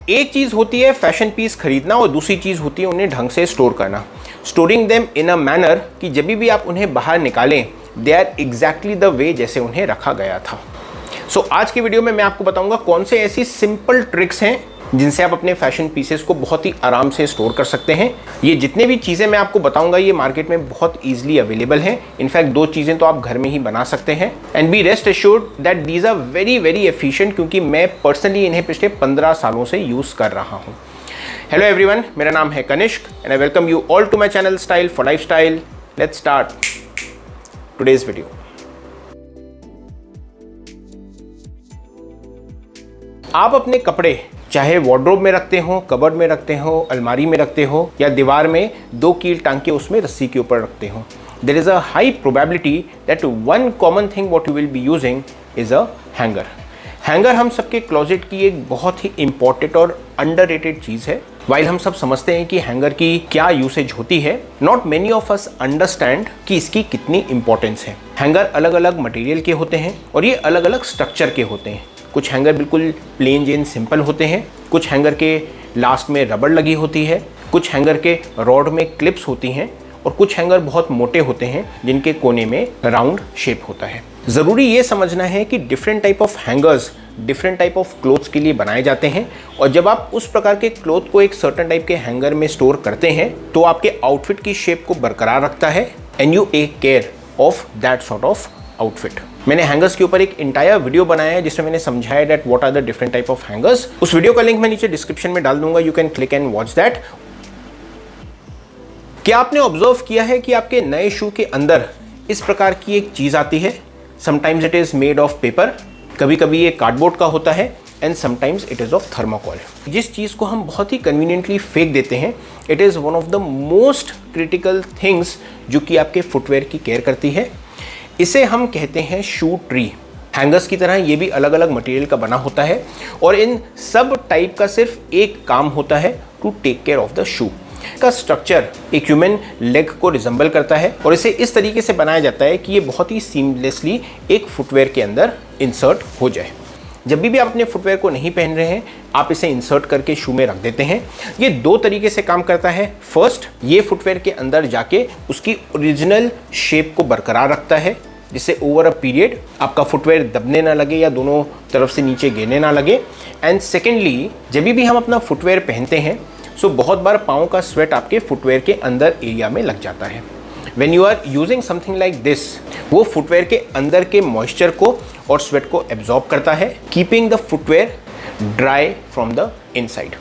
एक चीज होती है फैशन पीस खरीदना और दूसरी चीज होती है उन्हें ढंग से स्टोर करना। Storing them in a manner कि जब भी आप उन्हें बाहर निकालें they are exactly the way जैसे उन्हें रखा गया था। आज की वीडियो में मैं आपको बताऊंगा कौन से ऐसी सिंपल ट्रिक्स हैं जिनसे आप अपने फैशन पीसेस को बहुत ही आराम से स्टोर कर सकते हैं। ये जितने भी चीज़ें मैं आपको बताऊंगा ये मार्केट में बहुत ईजिली अवेलेबल हैं। इनफैक्ट दो चीज़ें तो आप घर में ही बना सकते हैं and be rest assured that these are very very efficient, क्योंकि मैं पर्सनली इन्हें पिछले 15 सालों से यूज़ कर रहा हूँ। हेलो एवरीवन, मेरा नाम है Kanishk and I welcome you all to my channel style for lifestyle. Let's start today's video. आप अपने कपड़े चाहे वार्डरोब में रखते हो, कबर्ड में रखते हो, अलमारी में रखते हो या दीवार में 2 कील टांग के उसमें रस्सी के ऊपर रखते हो, there is a high probability that one common thing what you will be using is a hanger. Hanger हम सबके क्लोजेट की एक बहुत ही इंपॉर्टेंट और अंडररेटेड चीज़ है। वाइल हम सब समझते हैं कि हैंगर की क्या यूसेज होती है, not many of us understand कि इसकी कितनी इंपॉर्टेंस है। हैंगर अलग अलग मटेरियल के होते हैं और ये अलग अलग स्ट्रक्चर के होते हैं। कुछ हैंगर बिल्कुल प्लेन जेन सिंपल होते हैं, कुछ हैंगर के लास्ट में रबड़ लगी होती है, कुछ हैंगर के रॉड में क्लिप्स होती हैं और कुछ हैंगर बहुत मोटे होते हैं जिनके कोने में राउंड शेप होता है। ज़रूरी ये समझना है कि different type of hangers different type of clothes के लिए बनाए जाते हैं और जब आप उस प्रकार के क्लोथ को एक सर्टेन टाइप के हैंगर में स्टोर करते हैं तो आपके आउटफिट की शेप को बरकरार रखता है and you take care of that sort of outfit. मैंने हैंगर्स के ऊपर एक इंटायर वीडियो बनाया है जिसमें मैंने समझाया that what are the different type of hangers. उस वीडियो का लिंक मैं नीचे डिस्क्रिप्शन में डाल दूंगा, you can click and watch that. क्या आपने ऑब्जर्व किया है कि आपके नए शू के अंदर इस प्रकार की एक चीज आती है? Sometimes it is made of paper, कभी कभी ये कार्डबोर्ड का होता है and sometimes it is of thermocol. जिस चीज़ को हम बहुत ही कन्वीनियंटली फेंक देते हैं, it is one of the most critical things जो कि आपके फुटवेयर की केयर करती है। इसे हम कहते हैं शू ट्री। हैंगर्स की तरह ये भी अलग अलग मटेरियल का बना होता है और इन सब टाइप का सिर्फ एक काम होता है, to take care of the shoe. का स्ट्रक्चर एक ह्यूमन लेग को रिजेंबल करता है और इसे इस तरीके से बनाया जाता है कि ये बहुत ही सीमलेसली एक फुटवेयर के अंदर इंसर्ट हो जाए। जब भी आप अपने फुटवेयर को नहीं पहन रहे हैं आप इसे इंसर्ट करके शू में रख देते हैं। ये 2 तरीके से काम करता है। फर्स्ट, ये फुटवेयर के अंदर जाके उसकी ओरिजिनल शेप को बरकरार रखता है जिससे ओवर अ पीरियड आपका फुटवेयर दबने ना लगे या दोनों तरफ से नीचे गिरने ना लगे। एंड सेकेंडली, जब भी हम अपना फुटवेयर पहनते हैं सो बहुत बार पाँव का स्वेट आपके फुटवेयर के अंदर एरिया में लग जाता है। When you are using something like this, वो फुटवेयर के अंदर के मॉइस्चर को और स्वेट को एब्जॉर्ब करता है, keeping the footwear dry from the inside.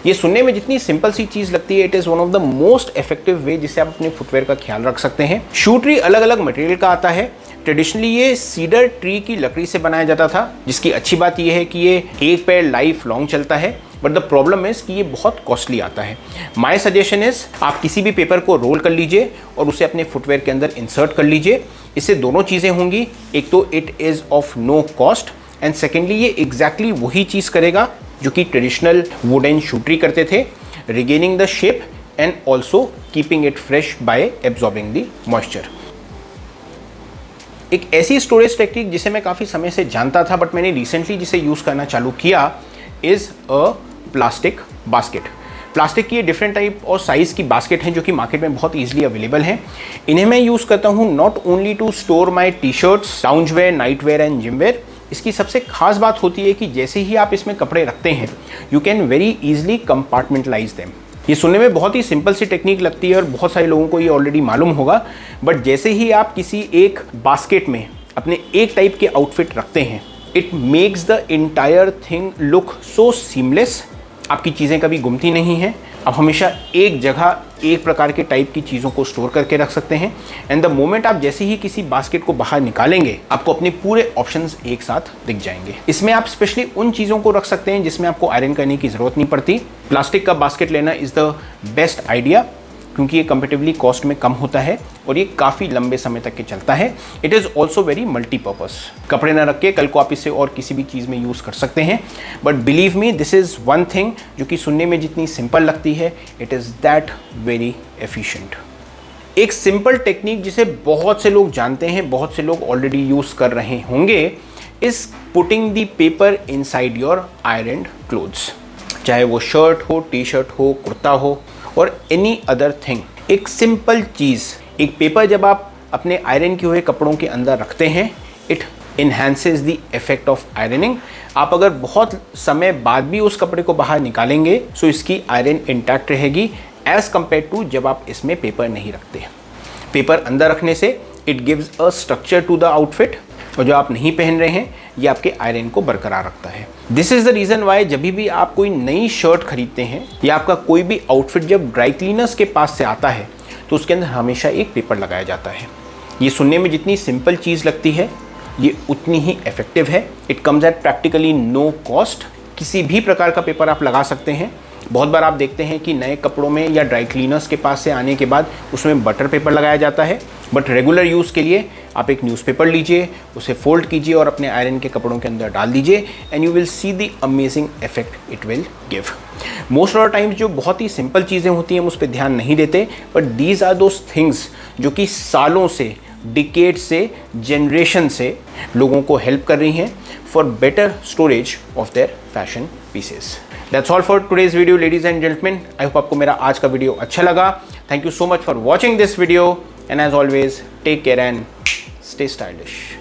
ये सुनने में जितनी सिंपल सी चीज़ लगती है, it is one of the most effective way जिससे आप अपने फुटवेयर का ख्याल रख सकते हैं। शू ट्री अलग अलग मटेरियल का आता है। ट्रेडिशनली ये सीडर ट्री की लकड़ी से बनाया जाता था, जिसकी अच्छी बात यह है कि ये एक पेड़ लाइफ लॉन्ग चलता है, बट द प्रॉब्लम इज कि ये बहुत कॉस्टली आता है। माय सजेशन इज आप किसी भी पेपर को रोल कर लीजिए और उसे अपने फुटवेयर के अंदर इंसर्ट कर लीजिए। इससे दोनों चीज़ें होंगी, एक तो it is of no cost and secondly ये एग्जैक्टली वही चीज़ करेगा जो कि ट्रेडिशनल वुडन शू ट्री करते थे, regaining the shape and also keeping it fresh bye absorbing the moisture. एक ऐसी स्टोरेज टेक्निक जिसे मैं काफ़ी समय से जानता था बट मैंने रिसेंटली जिसे यूज़ करना चालू किया is a plastic basket. Plastic की डिफरेंट टाइप और साइज़ की बास्केट हैं जो कि मार्केट में बहुत ईजिली अवेलेबल हैं। इन्हें मैं यूज़ करता हूँ not only to store my T shirts, lounge wear, night wear and gym wear. इसकी सबसे खास बात होती है कि जैसे ही आप इसमें कपड़े रखते हैं you can very easily compartmentalise them. ये सुनने में बहुत ही सिंपल सी टेक्निक लगती है और बहुत सारे लोगों को ये ऑलरेडी मालूम होगा, बट जैसे ही आप किसी एक बास्केट में अपने एक टाइप के आउटफिट रखते हैं it makes the entire thing look so seamless. आपकी चीज़ें कभी गुमती नहीं हैं, आप हमेशा एक जगह एक प्रकार के टाइप की चीज़ों को स्टोर करके रख सकते हैं एंड द मोमेंट आप जैसे ही किसी बास्केट को बाहर निकालेंगे आपको अपने पूरे ऑप्शंस एक साथ दिख जाएंगे। इसमें आप स्पेशली उन चीज़ों को रख सकते हैं जिसमें आपको आयरन करने की ज़रूरत नहीं पड़ती। प्लास्टिक का बास्केट लेना इज़ द बेस्ट आइडिया क्योंकि ये कंपेटिवली कॉस्ट में कम होता है और ये काफ़ी लंबे समय तक के चलता है। It is also very multipurpose. कपड़े ना रख के कल को आप इसे और किसी भी चीज़ में यूज़ कर सकते हैं, but believe me this is one thing जो कि सुनने में जितनी सिंपल लगती है it is that very efficient. एक सिंपल टेक्निक जिसे बहुत से लोग जानते हैं, बहुत से लोग ऑलरेडी यूज़ कर रहे होंगे, is putting the paper inside your ironed clothes. चाहे वो शर्ट हो, टी शर्ट हो, कुर्ता हो और एनी अदर थिंग। एक सिंपल चीज़, एक पेपर जब आप अपने आयरन किए हुए कपड़ों के अंदर रखते हैं, it enhances the effect of ironing. आप अगर बहुत समय बाद भी उस कपड़े को बाहर निकालेंगे सो इसकी आयरन इंटैक्ट रहेगी एज कम्पेयर टू जब आप इसमें पेपर नहीं रखते। पेपर अंदर रखने से it gives a structure to the outfit, और जो आप नहीं पहन रहे हैं ये आपके आयरन को बरकरार रखता है। This is the reason why जब भी आप कोई नई शर्ट खरीदते हैं या आपका कोई भी आउटफिट जब ड्राई क्लीनर्स के पास से आता है तो उसके अंदर हमेशा एक पेपर लगाया जाता है। ये सुनने में जितनी सिंपल चीज़ लगती है ये उतनी ही इफेक्टिव है। It comes at practically no cost. किसी भी प्रकार का पेपर आप लगा सकते हैं। बहुत बार आप देखते हैं कि नए कपड़ों में या ड्राई क्लीनर्स के पास से आने के बाद उसमें बटर पेपर लगाया जाता है, बट रेगुलर यूज़ के लिए आप एक न्यूज़पेपर लीजिए, उसे फोल्ड कीजिए और अपने आयरन के कपड़ों के अंदर डाल दीजिए and you will see the amazing effect it will give. Most of the times जो बहुत ही सिंपल चीज़ें होती हैं हम उस पर ध्यान नहीं देते, but these are those things जो कि सालों से, डिकेड से, जनरेशन से लोगों को हेल्प कर रही हैं for better storage of their fashion pieces. That's all for today's video, ladies and gentlemen. I hope आपको मेरा आज का वीडियो अच्छा लगा. Thank you so much for watching this video, and as always, take care and stay stylish.